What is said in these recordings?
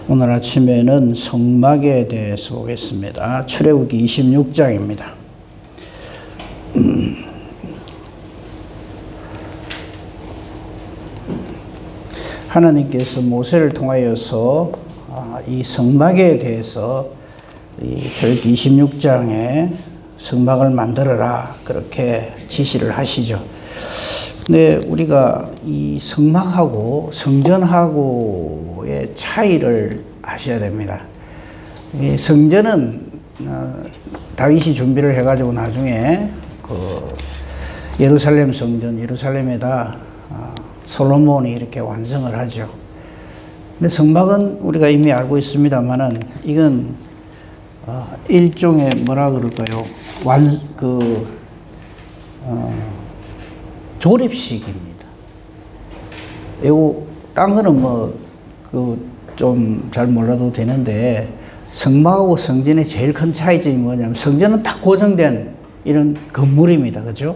오늘 아침에는 성막에 대해서 보겠습니다. 출애굽기 26장입니다. 하나님께서 모세를 통하여서 이 성막에 대해서 이 출애굽기 26장에 성막을 만들어라 그렇게 지시를 하시죠. 근데 우리가 이 성막하고 성전하고의 차이를 아셔야 됩니다. 이 성전은 다윗이 준비를 해가지고 나중에 그 예루살렘 성전, 예루살렘에다 솔로몬이 이렇게 완성을 하죠. 근데 성막은 우리가 이미 알고 있습니다만은 이건 일종의 뭐라 그럴까요? 조립식입니다. 이거 딴 거는 뭐 좀 잘 몰라도 되는데 성막하고 성전의 제일 큰 차이점이 뭐냐면 성전은 딱 고정된 이런 건물입니다. 그죠?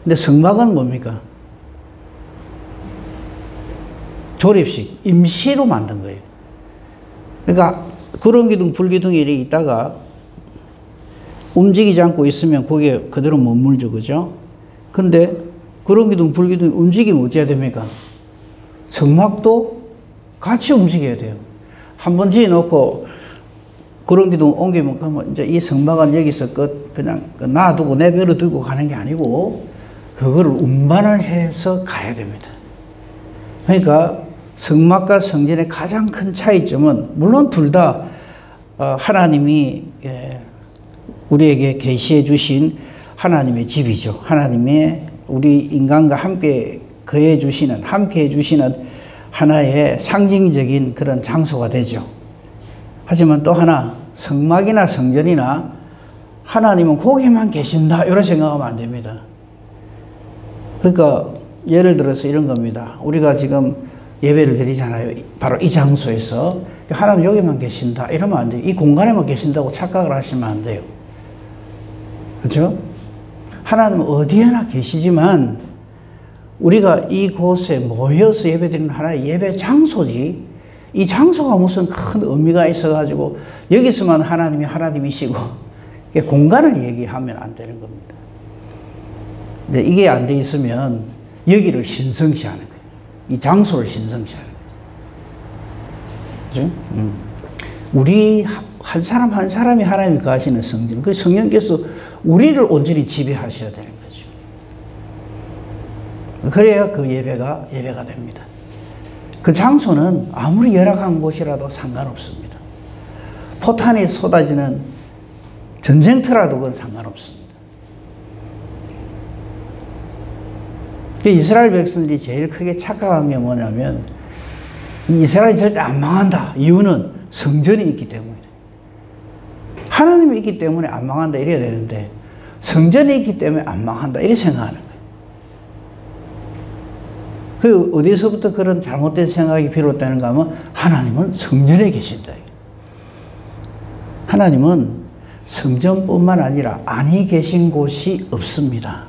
근데 성막은 뭡니까? 조립식, 임시로 만든 거예요. 그러니까 구름 기둥, 불 기둥이 이렇게 있다가 움직이지 않고 있으면 거기에 그대로 머물죠. 그죠? 근데 구름 기둥, 불 기둥이 움직이면 어찌해야 됩니까? 성막도 같이 움직여야 돼요. 한번 지어놓고 구름 기둥 옮기면 그러면 이제 이 성막은 여기서 그냥 놔두고 내버려 두고 가는 게 아니고 그거를 운반을 해서 가야 됩니다. 그러니까 성막과 성전의 가장 큰 차이점은 물론 둘 다 하나님이 우리에게 계시해 주신 하나님의 집이죠. 하나님의 우리 인간과 함께 거해 주시는, 함께 해 주시는 하나의 상징적인 그런 장소가 되죠. 하지만 또 하나 성막이나 성전이나 하나님은 거기만 계신다 이런 생각하면 안 됩니다. 그러니까 예를 들어서 이런 겁니다. 우리가 지금 예배를 드리잖아요. 바로 이 장소에서 하나님 여기만 계신다 이러면 안 돼요. 이 공간에만 계신다고 착각을 하시면 안 돼요. 그렇죠? 하나님은 어디에나 계시지만 우리가 이곳에 모여서 예배드리는 하나의 예배 장소지 이 장소가 무슨 큰 의미가 있어가지고 여기서만 하나님이 하나님이시고 공간을 얘기하면 안 되는 겁니다. 근데 이게 안 돼 있으면 여기를 신성시하는 거예요. 이 장소를 신성시하는 거예요. 그죠? 우리 한 사람 한 사람이 하나님이 거하시는 성전, 그 성령께서 우리를 온전히 지배하셔야 되는 거죠. 그래야 그 예배가 됩니다. 그 장소는 아무리 열악한 곳이라도 상관없습니다. 포탄이 쏟아지는 전쟁터라도 그건 상관없습니다. 이스라엘 백성들이 제일 크게 착각한 게 뭐냐면 이스라엘이 절대 안 망한다. 이유는 성전이 있기 때문이에요. 하나님이 있기 때문에 안 망한다 이래야 되는데 성전이 있기 때문에 안 망한다 이렇게 생각하는 거예요. 그 어디서부터 그런 잘못된 생각이 비롯되는가 하면 하나님은 성전에 계신다. 하나님은 성전뿐만 아니라 안에 계신 곳이 없습니다.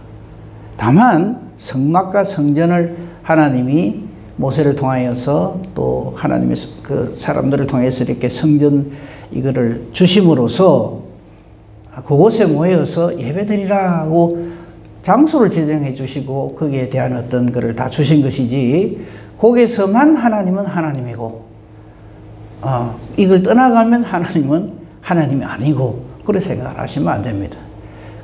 다만 성막과 성전을 하나님이 모세를 통하여서 또 하나님의 그 사람들을 통해서 이렇게 성전 이거를 주심으로써 그곳에 모여서 예배드리라고 장소를 지정해 주시고 거기에 대한 어떤 것을 다 주신 것이지 거기서만 하나님은 하나님이고 이걸 떠나가면 하나님은 하나님이 아니고 그런 생각을 하시면 안 됩니다.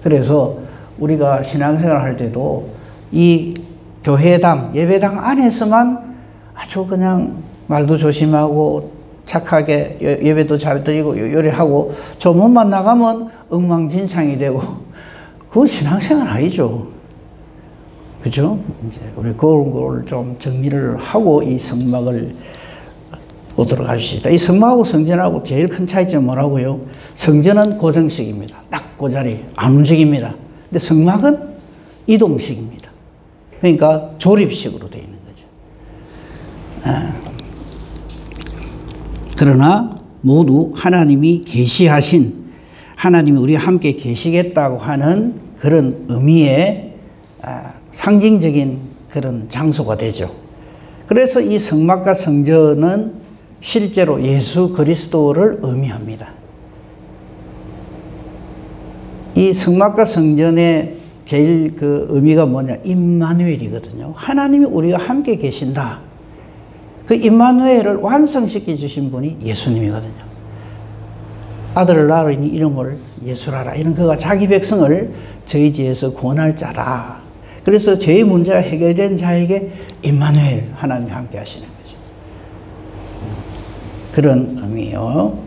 그래서 우리가 신앙생활을 할 때도 이 교회당, 예배당 안에서만 아주 그냥 말도 조심하고 착하게 예배도 잘 드리고 요리하고 저 몸만 나가면 엉망진창이 되고 그건 신앙생활 아니죠. 그죠? 이제 우리 그런 걸 좀 정리를 하고 이 성막을 보도록 하십시다. 이 성막하고 성전하고 제일 큰 차이점은 뭐라고요? 성전은 고정식입니다. 딱 그 자리 안 움직입니다. 근데 성막은 이동식입니다. 그러니까 조립식으로 되어 있는 거죠. 그러나 모두 하나님이 계시하신 하나님이 우리와 함께 계시겠다고 하는 그런 의미의 상징적인 그런 장소가 되죠. 그래서 이 성막과 성전은 실제로 예수 그리스도를 의미합니다. 이 성막과 성전의 제일 그 의미가 뭐냐? 임마누엘이거든요. 하나님이 우리와 함께 계신다. 그 임마누엘을 완성시켜 주신 분이 예수님이거든요. 아들을 낳으니 이름을 예수라라. 이런 그가 자기 백성을 저희 지에서 구원할 자라. 그래서 죄의 문제가 해결된 자에게 임마누엘, 하나님이 함께 하시는 거죠. 그런 의미예요.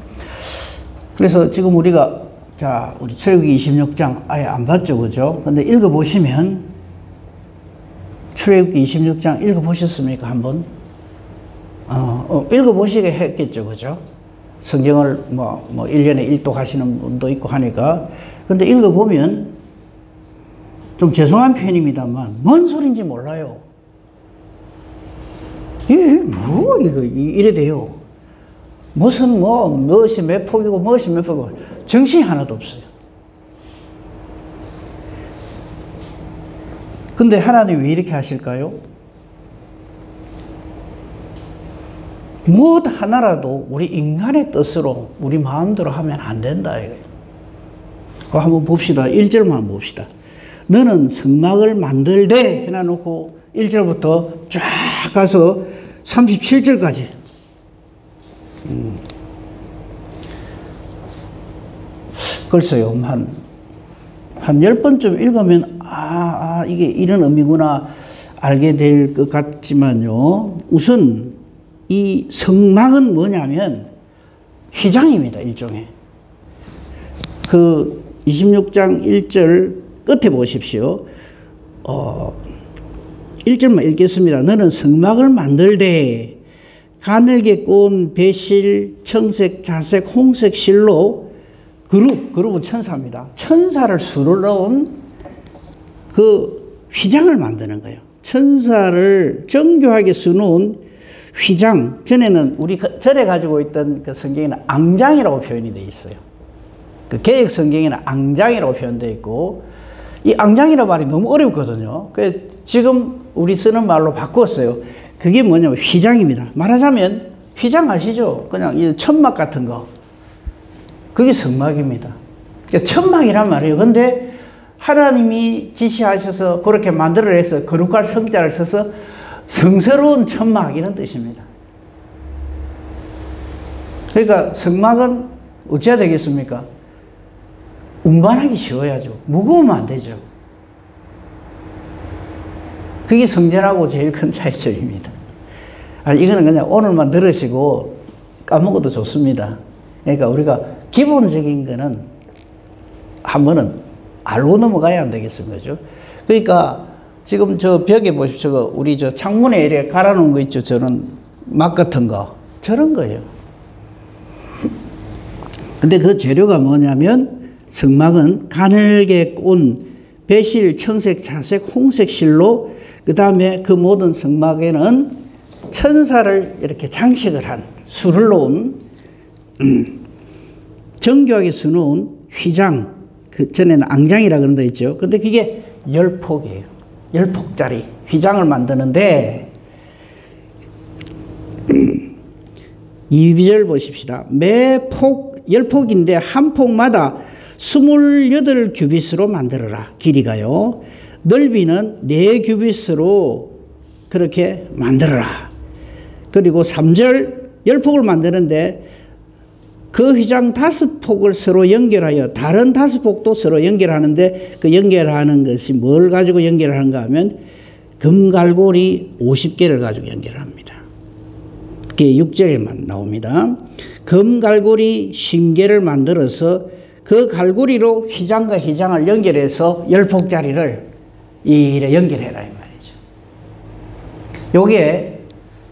그래서 지금 우리가 우리 출애굽기 26장 아예 안 봤죠, 그죠? 근데 읽어보시면, 출애굽기 26장 읽어보셨습니까, 한번? 읽어보시게 했겠죠, 그죠? 성경을 1년에 1독 하시는 분도 있고 하니까. 근데 읽어보면, 좀 죄송한 표현입니다만, 뭔 소린지 몰라요. 이게 이래 돼요. 무슨 무엇이 몇 폭이고 무엇이 몇 폭이고 정신이 하나도 없어요. 근데 하나님이 왜 이렇게 하실까요? 무엇 하나라도 우리 인간의 뜻으로 우리 마음대로 하면 안 된다 이거예요. 그거 한번 봅시다. 1절만 봅시다. 너는 성막을 만들되 해놔놓고 1절부터 쫙 가서 37절까지 글쎄요, 한 10번쯤 읽으면, 이게 이런 의미구나, 알게 될 것 같지만요. 우선, 이 성막은 뭐냐면, 휘장입니다, 일종의. 그 26장 1절 끝에 보십시오. 1절만 읽겠습니다. 너는 성막을 만들되, 가늘게 꼰 배실, 청색, 자색, 홍색 실로 그룹은 천사입니다. 천사를 수를 넣은 그 휘장을 만드는 거예요. 천사를 정교하게 수놓은 휘장. 전에는 전에 가지고 있던 그 성경에는 앙장이라고 표현이 되어 있어요. 그 개역 성경에는 앙장이라고 표현되어 있고, 이 앙장이라는 말이 너무 어렵거든요. 그래서 지금 우리 쓰는 말로 바꿨어요. 그게 뭐냐면 휘장입니다. 말하자면 휘장 아시죠? 그냥 이 천막 같은 거. 그게 성막입니다. 그러니까 천막이란 말이에요. 근데 하나님이 지시하셔서 그렇게 만들어 내서 거룩할 성자를 써서 성스러운 천막 이런 뜻입니다. 그러니까 성막은 어찌해야 되겠습니까? 운반하기 쉬워야죠. 무거우면 안 되죠. 그게 성전하고 제일 큰 차이점입니다. 이거는 그냥 오늘만 들으시고 까먹어도 좋습니다. 그러니까 우리가 기본적인 거는 한 번은 알고 넘어가야 안 되겠습니까? 그죠? 그러니까 지금 저 벽에 보십시오. 우리 저 창문에 이렇게 갈아놓은 거 있죠. 저런 막 같은 거. 저런 거예요. 근데 그 재료가 뭐냐면 성막은 가늘게 꼰 배실, 청색, 자색, 홍색 실로 그 다음에 그 모든 성막에는 천사를 이렇게 장식을 한 수를 놓은 정교하게 수놓은 휘장, 그 전에는 앙장이라 그런 데 있죠. 근데 그게 10폭이에요. 10폭짜리 휘장을 만드는데 2절 보십시다. 매 폭 10폭인데 한 폭마다 28규빗으로 만들어라. 길이가요. 넓이는 4규빗으로 그렇게 만들어라. 그리고 3절 10폭을 만드는데 그 휘장 5폭을 서로 연결하여 다른 5폭도 서로 연결하는데 그 연결하는 것이 뭘 가지고 연결하는가 하면 금갈고리 50개를 가지고 연결합니다. 그게 6절에만 나옵니다. 금갈고리 50개를 만들어서 그 갈고리로 휘장과 휘장을 연결해서 10폭짜리를 이래 연결해라 이 말이죠. 요게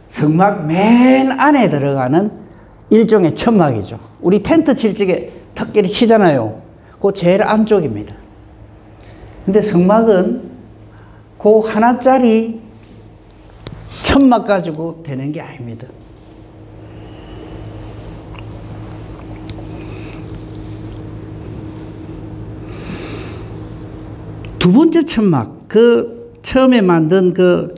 성막 맨 안에 들어가는 일종의 천막이죠. 우리 텐트 칠 적에 턱걸이 치잖아요. 그 제일 안쪽입니다. 근데 성막은 그 하나짜리 천막 가지고 되는 게 아닙니다. 두 번째 천막, 그 처음에 만든 그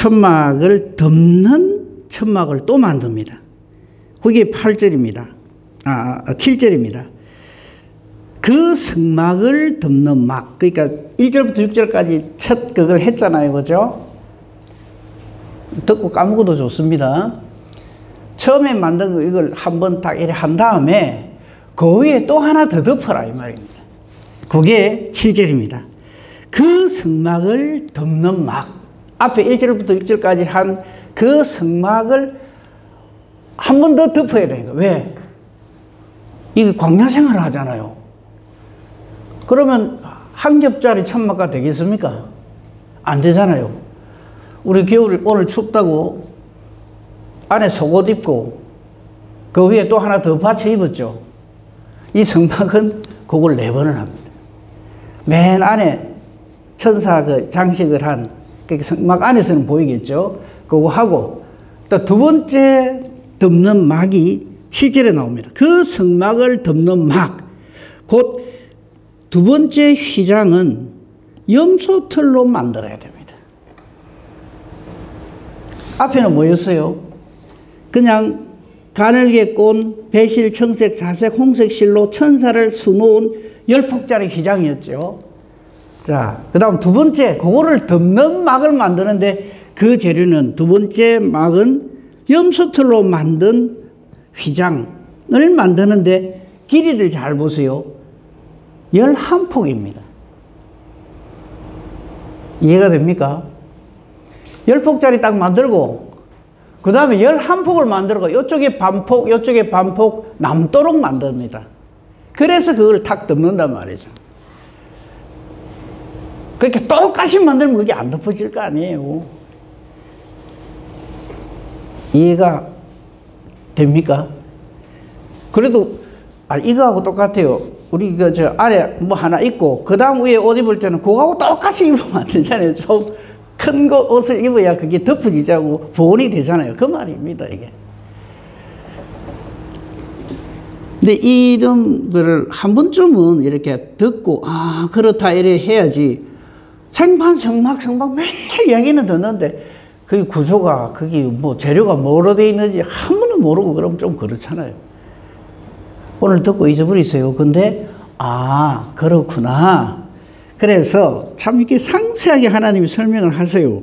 천막을 덮는 천막을 또 만듭니다. 그게 8절입니다. 7절입니다. 그 성막을 덮는 막, 그러니까 1절부터 6절까지 첫 그걸 했잖아요. 그죠? 듣고 까먹어도 좋습니다. 처음에 만든 거 이걸 한번 딱 이렇게 한 다음에 그 위에 또 하나 더 덮어라 이 말입니다. 그게 7절입니다. 그 성막을 덮는 막, 앞에 1절부터 6절까지 한 그 성막을 한 번 더 덮어야 되는 거예요. 왜? 이게 광야 생활을 하잖아요. 그러면 한 겹짜리 천막가 되겠습니까? 안 되잖아요. 우리 겨울에 오늘 춥다고 안에 속옷 입고 그 위에 또 하나 더 받쳐 입었죠. 이 성막은 그걸 4번을 합니다. 맨 안에 천사 그 장식을 한 그 성막 안에서는 보이겠죠. 그거 하고 또 두 번째 덮는 막이 7절에 나옵니다. 그 성막을 덮는 막, 곧 두 번째 휘장은 염소털로 만들어야 됩니다. 앞에는 뭐였어요? 그냥 가늘게 꼰 배실, 청색, 자색, 홍색 실로 천사를 수놓은 10폭짜리 휘장이었죠. 자, 그 다음 두 번째, 그거를 덮는 막을 만드는데 그 재료는 두 번째 막은 염소털로 만든 휘장을 만드는데 길이를 잘 보세요. 11폭입니다. 이해가 됩니까? 10폭짜리 딱 만들고 그 다음에 11폭을 만들고 이쪽에 반폭, 이쪽에 반폭 남도록 만듭니다. 그래서 그걸 탁 덮는단 말이죠. 그러니까 똑같이 만들면 그게 안 덮어질 거 아니에요. 이해가 됩니까? 그래도 이거하고 똑같아요. 우리 저 아래 뭐 하나 입고 그 다음 위에 옷 입을 때는 그거하고 똑같이 입으면 안 되잖아요. 좀 큰 거 옷을 입어야 그게 덮어지자고 보온이 되잖아요. 그 말입니다, 이게. 근데 이런 거를 한 번쯤은 이렇게 듣고 그렇다 이래 해야지. 생판 성막 맨날 이야기는 듣는데 그 구조가 그게 뭐 재료가 뭐로 되어 있는지 한 번도 모르고 그러면 좀 그렇잖아요. 오늘 듣고 잊어버리세요. 근데 그렇구나. 그래서 참 이렇게 상세하게 하나님이 설명을 하세요.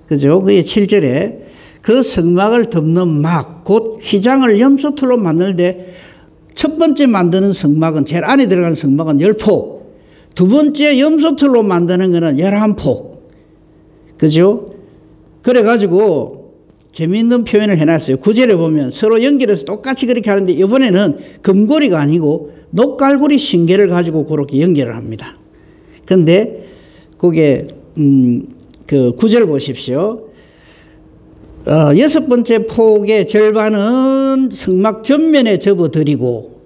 그죠? 그게 7절에 그 성막을 덮는 막, 곧 휘장을 염소털로 만들되 첫 번째 만드는 성막은, 제일 안에 들어가는 성막은 10폭, 두 번째 염소털로 만드는 거는 11폭. 그죠? 그래가지고 재미있는 표현을 해놨어요. 9절에 보면 서로 연결해서 똑같이 그렇게 하는데 이번에는 금고리가 아니고 녹갈고리 신계를 가지고 그렇게 연결을 합니다. 근데 그게 그 9절 보십시오. 6번째 폭의 절반은 성막 전면에 접어드리고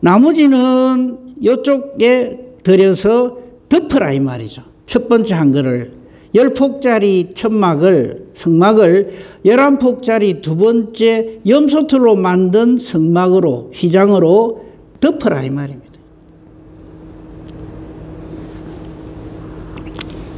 나머지는 이쪽에 들여서 덮어라 이 말이죠. 첫 번째 한 거를 10폭짜리 성막을 11폭짜리 두 번째 염소털로 만든 성막으로, 휘장으로 덮어라 이 말입니다.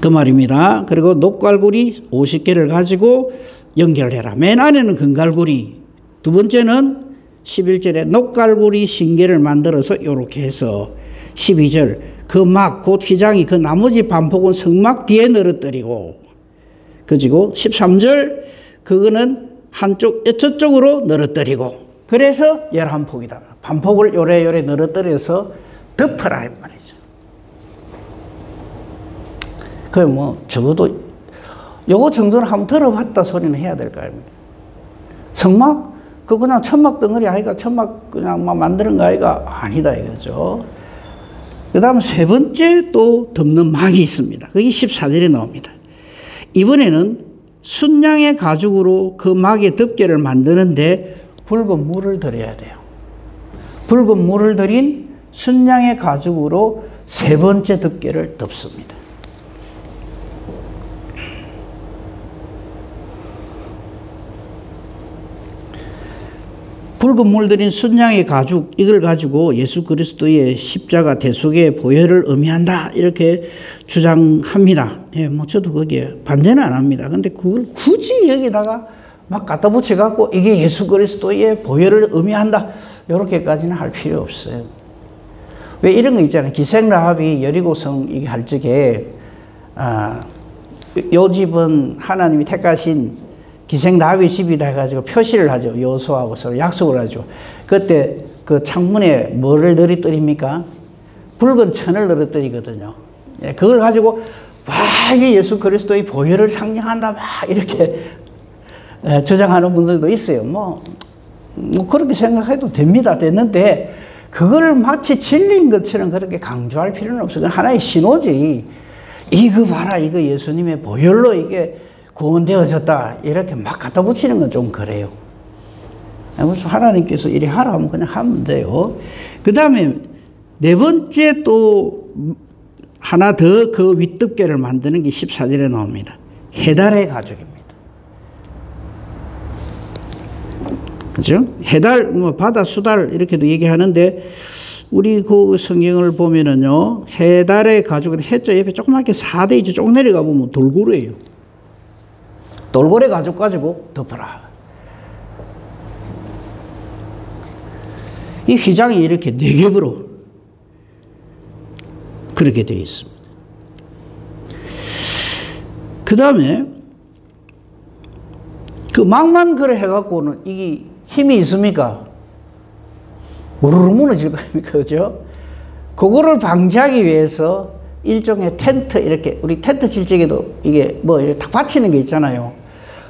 그 말입니다. 그리고 녹갈고리 50개를 가지고 연결해라. 맨 안에는 금갈고리, 두 번째는 11절에 녹갈고리 신계를 만들어서 이렇게 해서 12절 그 막, 곧 휘장이 그 나머지 반폭은 성막 뒤에 늘어뜨리고, 그리고 13절 그거는 한쪽 저쪽으로 늘어뜨리고, 그래서 11폭이다. 반폭을 요래요래 늘어뜨려서 덮어라 이 말이죠. 그 뭐 적어도 요거 정도는 한번 들어봤다 소리는 해야 될 거 아닙니까? 성막? 그 그냥 천막 덩어리 아이가 천막 그냥 막 만드는 거 아이가 아니다 이거죠. 그 다음 세 번째 또 덮는 막이 있습니다. 그게 14절에 나옵니다. 이번에는 순양의 가죽으로 그 막의 덮개를 만드는데 붉은 물을 들여야 돼요. 붉은 물을 들인 순양의 가죽으로 세 번째 덮개를 덮습니다. 붉은 물들인 순양의 가죽 이걸 가지고 예수 그리스도의 십자가 대속의 보혈을 의미한다 이렇게 주장합니다. 예, 뭐 저도 거기에 반대는 안 합니다. 근데 그걸 굳이 여기다가 막 갖다 붙여 갖고 이게 예수 그리스도의 보혈을 의미한다 이렇게까지는 할 필요 없어요. 왜 이런 거 있잖아요. 기생 라합이 여리고성 이게 할 적에 요 집은 하나님이 택하신 기생 라합의 집이다 해가지고 표시를 하죠. 여호수아하고 서로 약속을 하죠. 그때 그 창문에 뭐를 늘어뜨립니까? 붉은 천을 늘어뜨리거든요. 예, 그걸 가지고 와 이게 예수 그리스도의 보혈을 상징한다 막 이렇게 주장하는 분들도 있어요. 뭐 그렇게 생각해도 됩니다. 됐는데 그걸 마치 진리인 것처럼 그렇게 강조할 필요는 없어요. 그건 하나의 신호지. 이거 봐라 이거 예수님의 보혈로 이게 구원되어졌다 이렇게 막 갖다 붙이는 건 좀 그래요. 그래서 하나님께서 이리 하라 하면 그냥 하면 돼요. 그 다음에 네 번째 또 하나 더 그 윗덮개를 만드는 게 14절에 나옵니다. 해달의 가죽입니다. 그죠? 해달, 뭐 바다 수달 이렇게도 얘기하는데 우리 그 성경을 보면은요 해달의 가죽은 해자 옆에 조그맣게 4대 있죠. 쭉 내려가 보면 돌고래예요. 돌고래 가죽 가지고 덮어라. 이 휘장이 이렇게 4겹으로 그렇게 되어 있습니다. 그 다음에 그 막만 그래 해갖고는 이게 힘이 있습니까? 우르르 무너질 거 아닙니까? 그죠? 그거를 방지하기 위해서 일종의 텐트, 이렇게, 우리 텐트 칠 적에도 이게 뭐 이렇게 탁 받치는 게 있잖아요.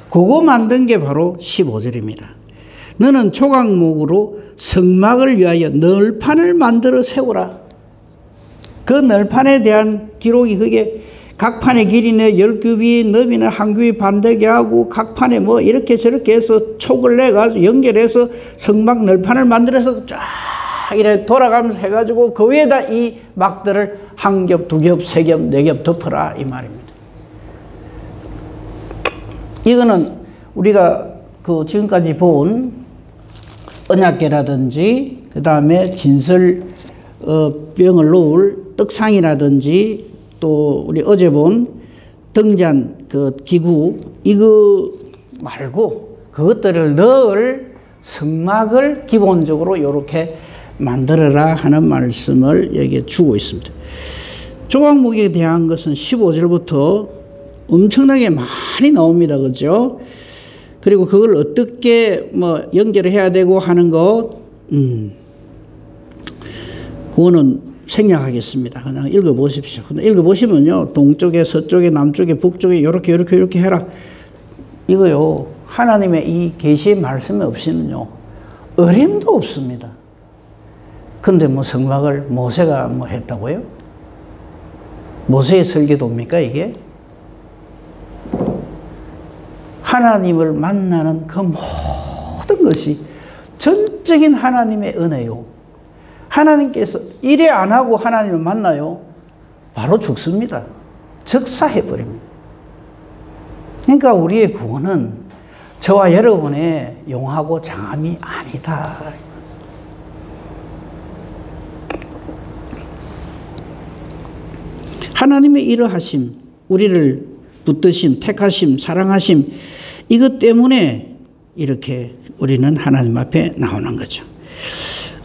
그거 만든 게 바로 15절입니다. 너는 조각목으로 성막을 위하여 널판을 만들어 세우라. 그 널판에 대한 기록이 그게 각 판의 길이는 10규빗, 너비는 한 규빗 반되게 하고 각 판에 뭐 이렇게 저렇게 해서 촉을 내가지고 연결해서 성막 널판을 만들어서 쫙 이렇게 돌아가면서 해가지고 그 위에다 이 막들을 한 겹, 두 겹, 세 겹, 네 겹 덮어라 이 말입니다. 이거는 우리가 그 지금까지 본 언약궤라든지 그 다음에 진설 병을 놓을 떡상이라든지 또 우리 어제 본 등잔 그 기구 이거 말고 그것들을 넣을 성막을 기본적으로 이렇게 만들어라 하는 말씀을 여기에 주고 있습니다. 조각목에 대한 것은 15절부터 엄청나게 많이 나옵니다. 그죠? 그리고 그걸 어떻게 뭐 연결을 해야 되고 하는 것, 그거는 생략하겠습니다. 그냥 읽어보십시오. 근데 읽어보시면요. 동쪽에, 서쪽에, 남쪽에, 북쪽에, 이렇게 해라. 이거요. 하나님의 이 계시의 말씀이 없이는요. 어림도 없습니다. 근데 뭐 성막을 모세가 뭐 했다고요? 모세의 설계도입니까, 이게? 하나님을 만나는 그 모든 것이 전적인 하나님의 은혜요. 하나님께서 이래 안 하고 하나님을 만나요? 바로 죽습니다. 즉사해버립니다. 그러니까 우리의 구원은 저와 여러분의 용하고 장함이 아니다. 하나님의 이러하심, 우리를 붙드심, 택하심, 사랑하심, 이것 때문에 이렇게 우리는 하나님 앞에 나오는 거죠.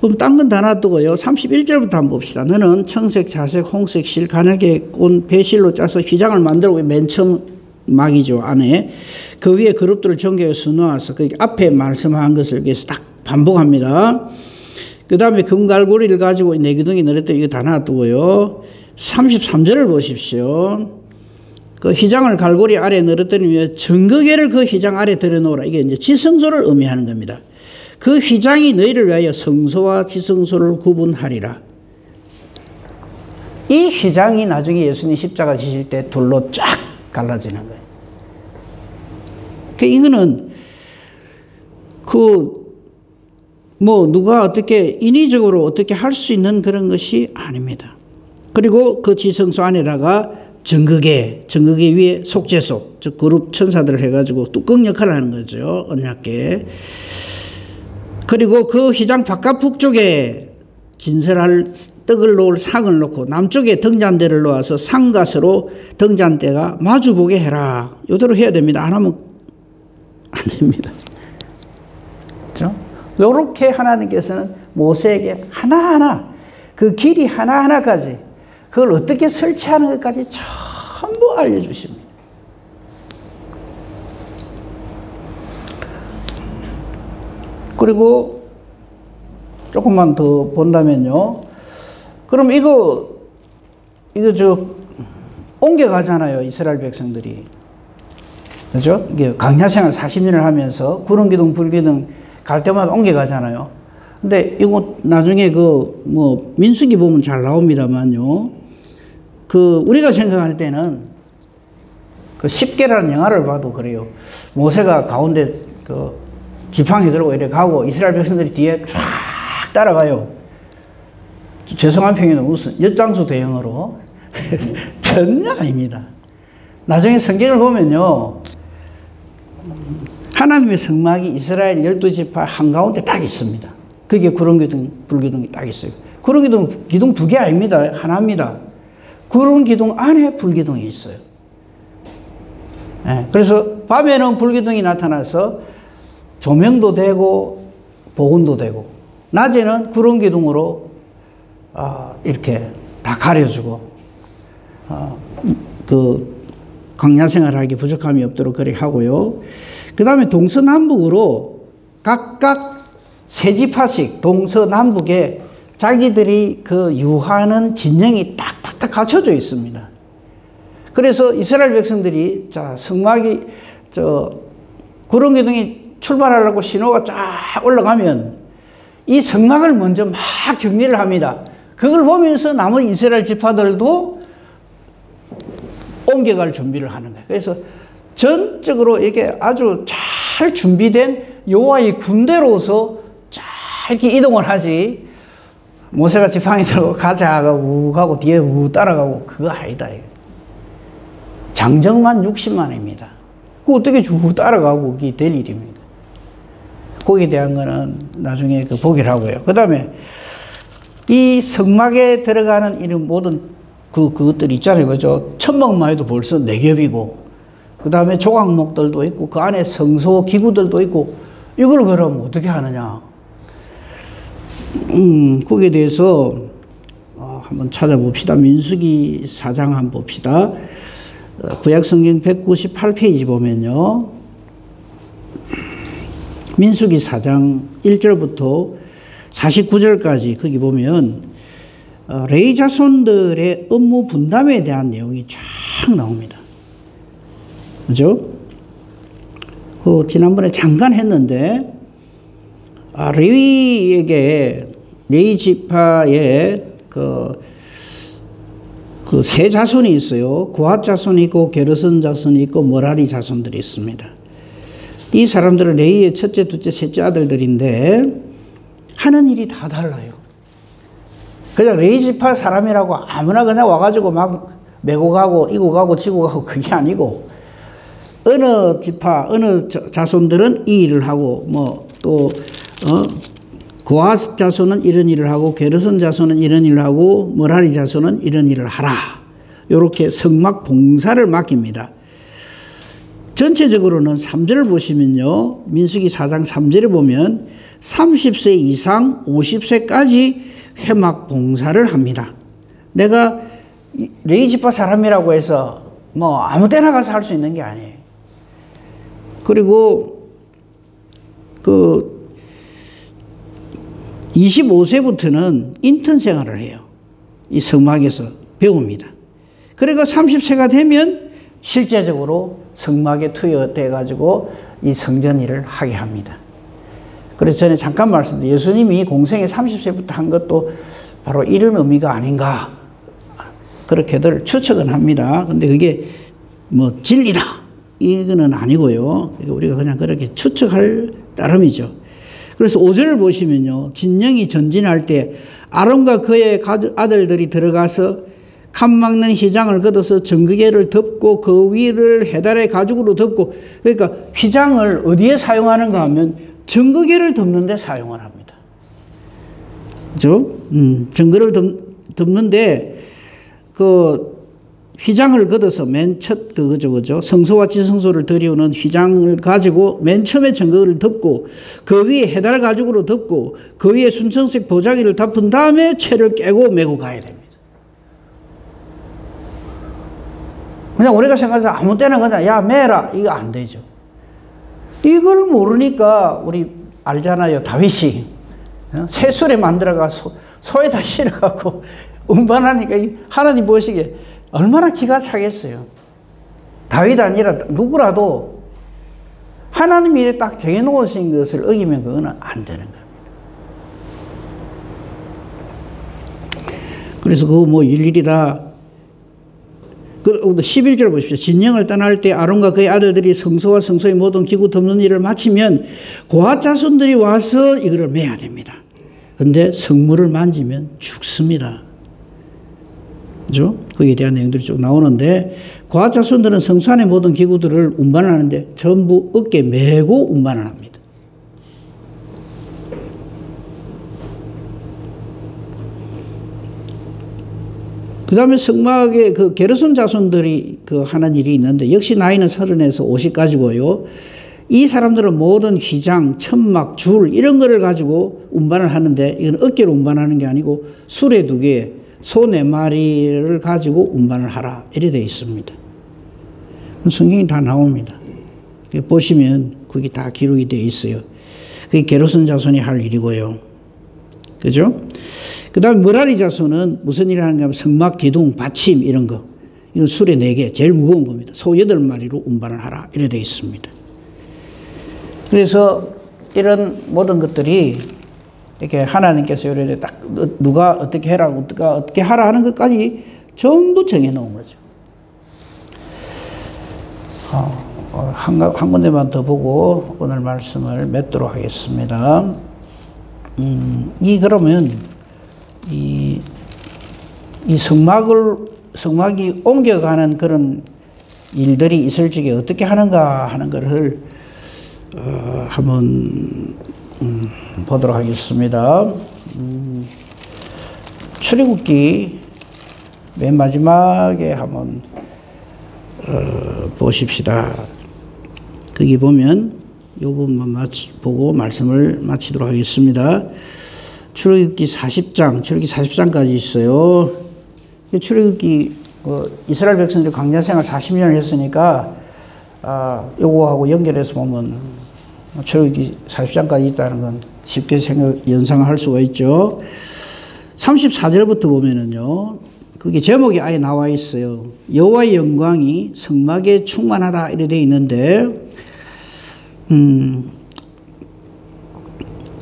그럼 딴 건 다 놔두고요. 31절부터 한번 봅시다. 너는 청색, 자색, 홍색 실, 가늘게 꼰 배실로 짜서 휘장을 만들고 맨 처음 막이죠. 안에. 그 위에 그룹들을 정교해서 놓아서 그 앞에 말씀한 것을 위해서 딱 반복합니다. 그 다음에 금갈고리를 가지고 내기둥이 늘었더니 이거 다 놔두고요. 33절을 보십시오. 그 휘장을 갈고리 아래 늘어뜨리며 증거궤를 그 휘장 아래 들여놓으라. 이게 이제 지성소를 의미하는 겁니다. 그 휘장이 너희를 위하여 성소와 지성소를 구분하리라. 이 휘장이 나중에 예수님 십자가 지실 때 둘로 쫙 갈라지는 거예요. 그 이거는 뭐 누가 어떻게 인위적으로 어떻게 할 수 있는 그런 것이 아닙니다. 그리고 그 지성소 안에다가 증거궤 위에 속죄소, 즉 그룹 천사들을 해가지고 뚜껑 역할을 하는 거죠. 언약궤. 그리고 그 휘장 바깥 북쪽에 진설할 떡을 놓을 상을 놓고 남쪽에 등잔대를 놓아서 상갓으로 등잔대가 마주보게 해라. 이대로 해야 됩니다. 안 하면 안 됩니다. 그렇죠? 이렇게 하나님께서는 모세에게 하나하나 그 길이 하나하나까지 그걸 어떻게 설치하는 것까지 전부 알려주십니다. 그리고 조금만 더 본다면요. 그럼 이거 옮겨가잖아요. 이스라엘 백성들이. 그죠? 이게 광야생활 40년을 하면서 구름기둥, 불기둥 갈 때마다 옮겨가잖아요. 근데 이거 나중에 민수기 보면 잘 나옵니다만요. 우리가 생각할 때는 그 10개라는 영화를 봐도 그래요. 모세가 가운데 지팡이 들고 이렇게 가고 이스라엘 백성들이 뒤에 쫙 따라가요. 죄송한 표현은 무슨 엿장수 대형으로. 전혀 아닙니다. 나중에 성경을 보면요. 하나님의 성막이 이스라엘 12지파 한가운데 딱 있습니다. 그게 구름기둥, 불기둥이 딱 있어요. 구름기둥, 기둥 2개 아닙니다. 하나입니다. 구름기둥 안에 불기둥이 있어요. 네, 그래서 밤에는 불기둥이 나타나서 조명도 되고 보온도 되고, 낮에는 구름기둥으로 이렇게 다 가려주고 광야생활하기 부족함이 없도록 그렇게 하고요. 그 다음에 동서남북으로 각각 세 지파씩 동서남북에 자기들이 유하는 진영이 딱딱딱 갖춰져 있습니다. 그래서 이스라엘 백성들이 성막이 구름기둥이 출발하려고 신호가 쫙 올라가면 이 성막을 먼저 막 정리를 합니다. 그걸 보면서 남은 이스라엘 지파들도 옮겨갈 준비를 하는 거예요. 그래서 전적으로 이게 아주 잘 준비된 여호와의 군대로서 잘 이렇게 이동을 하지, 모세가 지팡이 들고 가자 하고 가고 뒤에 따라가고 그거 아니다. 장정만 60만입니다. 그 어떻게 따라가고 그게 될 일입니다. 거기에 대한 거는 나중에 보기를 하고요. 그 다음에 이 성막에 들어가는 이런 모든 그것들이 있잖아요. 그죠? 천막만 해도 벌써 4겹이고, 그 다음에 조각목들도 있고, 그 안에 성소 기구들도 있고, 이걸 그럼 어떻게 하느냐. 거기에 대해서 한번 찾아봅시다. 민수기 4장 한번 봅시다. 구약성경 198페이지 보면요. 민수기 4장 1절부터 49절까지 거기 보면 레위 자손들의 업무 분담에 대한 내용이 쫙 나옵니다. 그죠? 지난번에 잠깐 했는데, 레위에게, 레위 지파에 세 자손이 있어요. 고핫 자손이 있고, 게르손 자손이 있고, 머라리 자손들이 있습니다. 이 사람들은 레위의 첫째, 둘째, 셋째 아들들인데, 하는 일이 다 달라요. 그냥 레위 지파 사람이라고 아무나 그냥 와가지고 막 메고 가고, 이고 가고, 지고 가고, 그게 아니고, 어느 지파, 어느 자손들은 이 일을 하고, 고핫 자손은 이런 일을 하고, 게르손 자손은 이런 일을 하고, 머라리 자손은 이런 일을 하라. 이렇게 성막 봉사를 맡깁니다. 전체적으로는 3절을 보시면요. 민수기 4장 3절에 보면 30세 이상 50세까지 회막 봉사를 합니다. 내가 레위 지파 사람이라고 해서 아무 때나 가서 할 수 있는 게 아니에요. 그리고 25세부터는 인턴 생활을 해요. 이 성막에서 배웁니다. 그리고 30세가 되면 실제적으로 성막에 투여돼 가지고 이 성전 일을 하게 합니다. 그래서 전에 잠깐 말씀드린 예수님이 공생에 30세부터 한 것도 바로 이런 의미가 아닌가, 그렇게들 추측은 합니다. 근데 그게 진리다 이거는 아니고요. 우리가 그냥 그렇게 추측할 따름이죠. 그래서 5절을 보시면요. 진영이 전진할 때 아론과 그의 아들들이 들어가서 칸 막는 휘장을 걷어서 정기계를 덮고 그 위를 해달의 가죽으로 덮고, 그러니까 휘장을 어디에 사용하는가 하면 증거계를 덮는 데 사용을 합니다. 그죠? 증거를 덮는데, 휘장을 걷어서 맨 첫 그죠? 성소와 지성소를 들여오는 휘장을 가지고 맨 처음에 증거를 덮고, 그 위에 해달 가죽으로 덮고, 그 위에 순청색 보자기를 덮은 다음에 채를 깨고 메고 가야 됩니다. 그냥 우리가 생각해서 아무 때나 그냥, 야, 매라. 이거 안 되죠. 이걸 모르니까 우리 알잖아요. 다윗이 새술에 만들어가 소에다 실어갖고 운반하니까 하나님 보시기에 얼마나 기가 차겠어요. 다윗 아니라 누구라도 하나님이 딱 정해놓으신 것을 어기면 그거는 안 되는 겁니다. 그래서 그거 뭐 일일이 다 11절 보십시오. 진영을 떠날 때 아론과 그의 아들들이 성소와 성소의 모든 기구 덮는 일을 마치면 고앗 자손들이 와서 이거를 매야 됩니다. 근데 성물을 만지면 죽습니다. 그죠? 거기에 대한 내용들이 쭉 나오는데, 고앗 자손들은 성소 안의 모든 기구들을 운반을 하는데 전부 어깨에 메고 운반을 합니다. 그 다음에 성막에 게르손 자손들이 하는 일이 있는데, 역시 나이는 30에서 50까지고요. 이 사람들은 모든 휘장, 천막, 줄, 이런 거를 가지고 운반을 하는데, 이건 어깨로 운반하는 게 아니고, 수레 2개, 소 4마리를 가지고 운반을 하라. 이래 되어 있습니다. 성경이 다 나옵니다. 보시면, 그게 다 기록이 되어 있어요. 그게 게르손 자손이 할 일이고요. 그죠? 그 다음에 머라리 자손은 무슨 일을 하는가 하면 성막, 기둥, 받침 이런 거. 이건 수레 4개, 제일 무거운 겁니다. 소 8마리로 운반을 하라. 이래 되어 있습니다. 그래서 이런 모든 것들이 이렇게 하나님께서 이렇게 딱 누가 어떻게 해라, 누가 어떻게 하라 하는 것까지 전부 정해 놓은 거죠. 한 군데만 더 보고 오늘 말씀을 맺도록 하겠습니다. 그러면 이 성막이 옮겨가는 그런 일들이 있을 적에 어떻게 하는가 하는 것을 한번 보도록 하겠습니다. 출애굽기 맨 마지막에 한번 보십시다. 거기 보면 이 부분만 보고 말씀을 마치도록 하겠습니다. 출애굽기 40장까지 있어요. 출애굽기 이스라엘 백성들이 광야 생활 40년을 했으니까 요거하고 연결해서 보면 출애굽기 40장까지 있다는 건 쉽게 연상할 수가 있죠. 34절부터 보면은요, 그게 제목이 아예 나와 있어요. 여호와의 영광이 성막에 충만하다 이렇게 되어 있는데,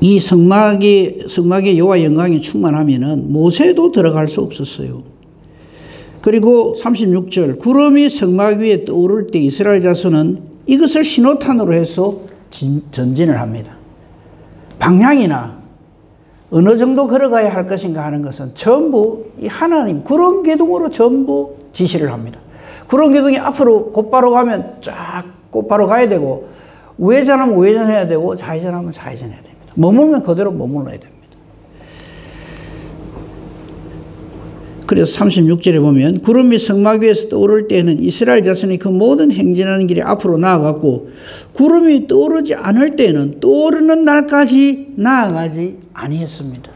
이 성막에 여호와의 영광이 충만하면은 모세도 들어갈 수 없었어요. 그리고 36절, 구름이 성막 위에 떠오를 때 이스라엘 자손은 이것을 신호탄으로 해서 전진을 합니다. 방향이나 어느 정도 걸어가야 할 것인가 하는 것은 전부 이 하나님 구름 기둥으로 전부 지시를 합니다. 구름 기둥이 앞으로 곧바로 가면 쫙 곧바로 가야 되고, 우회전하면 우회전해야 되고, 좌회전하면 좌회전해야 됩니다. 머물면 그대로 머물러야 됩니다. 그래서 36절에 보면 구름이 성막 위에서 떠오를 때에는 이스라엘 자손이 그 모든 행진하는 길에 앞으로 나아갔고, 구름이 떠오르지 않을 때에는 떠오르는 날까지 나아가지 아니했습니다.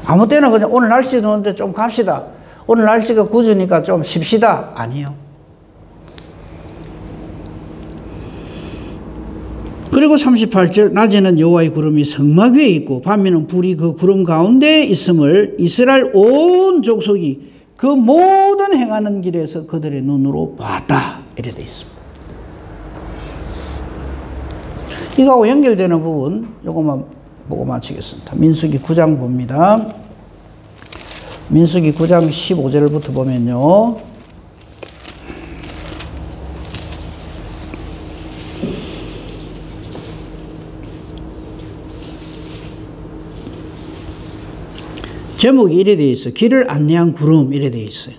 아무 때나 그냥 오늘 날씨 좋은데 좀 갑시다, 오늘 날씨가 굳으니까 좀 쉽시다, 아니요. 그리고 38절, 낮에는 여호와의 구름이 성막 위에 있고 밤에는 불이 그 구름 가운데 있음을 이스라엘 온 족속이 그 모든 행하는 길에서 그들의 눈으로 봤다 이렇게 되어 있습니다. 이거하고 연결되는 부분 이것만 보고 마치겠습니다. 민수기 9장 봅니다. 민수기 9장 15절부터 보면요, 제목이 이래 되어 있어요. 길을 안내한 구름 이래 되어 있어요.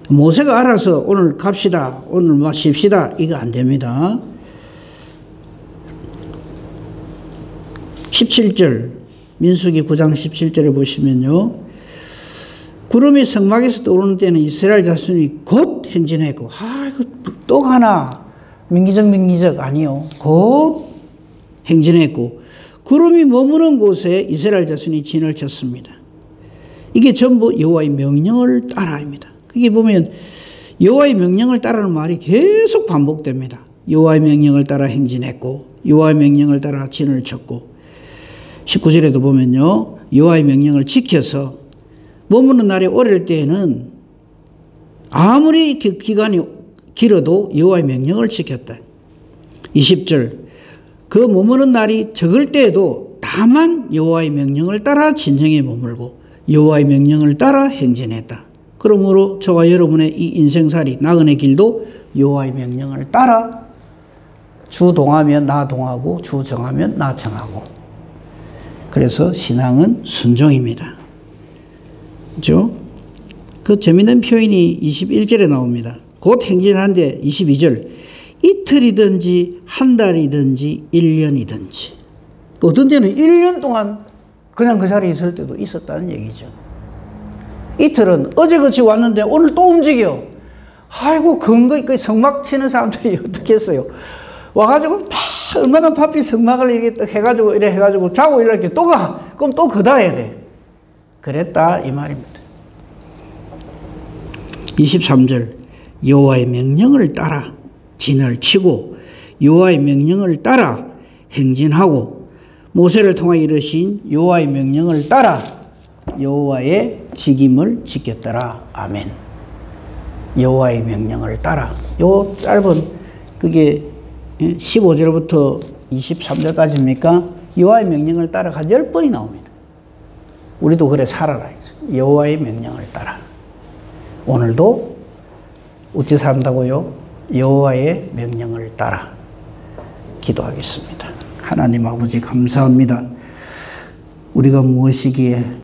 모세가 알아서 오늘 갑시다, 오늘 뭐 쉽시다, 이거 안 됩니다. 17절 민수기 9장 17절에 보시면요. 구름이 성막에서 떠오르는 때는 이스라엘 자손이 곧 행진했고, 이거 또 하나 민기적 아니요. 곧 행진했고, 구름이 머무는 곳에 이스라엘 자손이 진을 쳤습니다. 이게 전부 여호와의 명령을 따라입니다. 그게 보면 여호와의 명령을 따르는 말이 계속 반복됩니다. 여호와의 명령을 따라 행진했고, 여호와의 명령을 따라 진을 쳤고, 19절에도 보면요. 여호와의 명령을 지켜서 머무는 날이 오래될 때에는 아무리 기간이 길어도 여호와의 명령을 지켰다. 20절 그 머무는 날이 적을 때에도 다만 여호와의 명령을 따라 진정에 머물고 여호와의 명령을 따라 행진했다. 그러므로 저와 여러분의 이 인생살이 나그네 길도 여호와의 명령을 따라 주 동하면 나 동하고 주 정하면 나 정하고. 그래서 신앙은 순종입니다. 그렇죠? 그 재미있는 표현이 21절에 나옵니다. 곧 행진하는데 22절 이틀이든지 한 달이든지 1년이든지 어떤 때는 1년 동안 그냥 그 자리에 있을 때도 있었다는 얘기죠. 이틀은 어제같이 왔는데 오늘 또 움직여. 아이고 근거 성막 치는 사람들이 어떻게 했어요? 와가지고 다 얼마나 바삐 성막을 이렇게 해가지고 이래 해가지고 자고 이렇게 또 가. 그럼 또 거다 해야 돼. 그랬다 이 말입니다. 23절 여호와의 명령을 따라 진을 치고 여호와의 명령을 따라 행진하고 모세를 통하여 이르신 여호와의 명령을 따라 여호와의 직임을 지켰더라. 아멘. 여호와의 명령을 따라. 요 짧은 그게 15절부터 23절까지입니까? 여호와의 명령을 따라가 10번이 나옵니다. 우리도 그래 살아라. 여호와의 명령을 따라. 오늘도 어찌 산다고요? 여호와의 명령을 따라 기도하겠습니다. 하나님 아버지 감사합니다. 우리가 무엇이기에